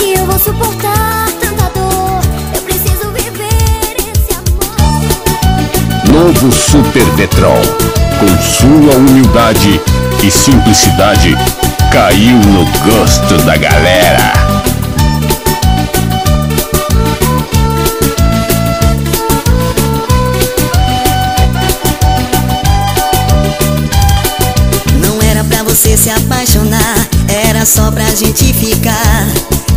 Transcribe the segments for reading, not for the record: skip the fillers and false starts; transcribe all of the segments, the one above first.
que eu vou suportar tanta dor. Eu preciso viver esse amor. Novo Super Detrol, com sua humildade e simplicidade, caiu no gosto da galera. Você se apaixonar, era só pra gente ficar.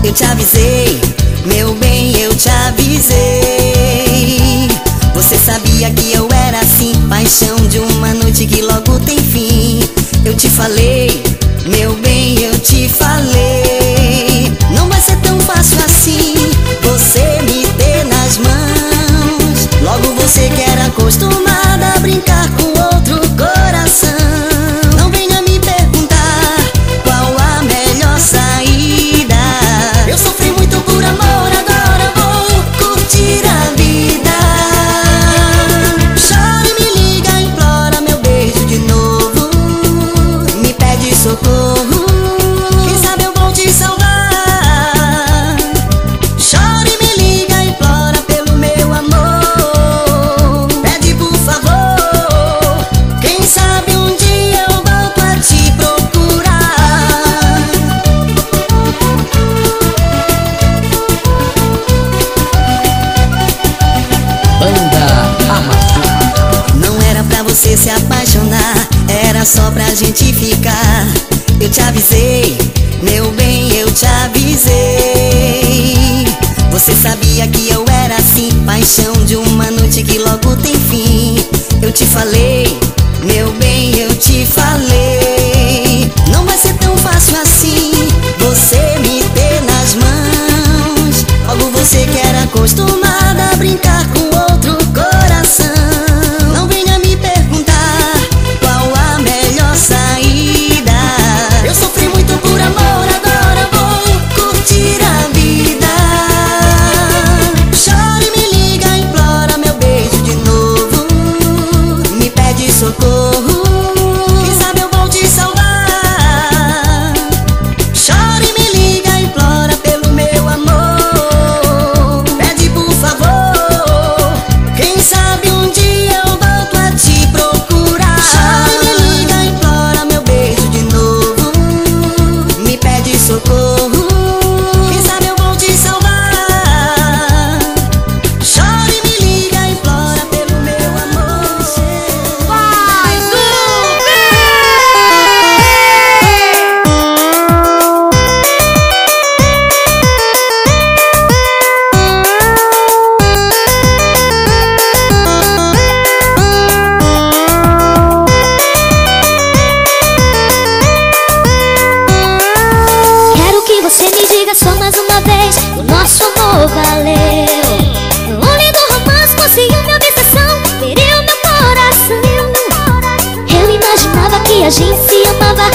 Eu te avisei, meu bem, eu te avisei. Você sabia que eu era assim, paixão de uma noite que logo tem fim. Eu te falei, meu bem, eu te falei. Não vai ser tão fácil assim, você me ter nas mãos. Logo você que era acostumada a brincar com outro coração. Eu sofri muito por amor, agora vou curtir a vida. Chora e me liga, implora meu beijo de novo. Me pede socorro, quem sabe eu vou te salvar. Chora e me liga, implora pelo meu amor. Pede por favor, quem sabe um dia eu volto a te procurar. Não era pra você se apaixonar, era só pra gente ficar. Eu te avisei, meu bem, eu te avisei. Você sabia que eu era assim, paixão de uma noite que logo tem fim. Eu te falei, meu bem, eu te falei. Não vai ser tão fácil assim, você me ter nas mãos. Logo você que era acostumada a brincar com outro coração. Não venha me perguntar qual a melhor saída. Eu sofri muito por amor, agora vou curtir a vida. Chora e me liga, implora meu beijo de novo. Me pede socorro, quem sabe eu vou te salvar. Chora e me liga, implora pelo meu amor. Pede por favor, quem sabe um dia eu volto a te procurar. Chora e me liga, implora meu beijo de novo. Me pede socorro, quem sabe eu vou te salvar. Chora e me liga, implora pelo meu amor. Vai, quero que você me diga só mais uma vez, o nosso amor valeu. No olho do romance conseguiu minha obsessão, feriu meu coração. Eu imaginava que a gente se amava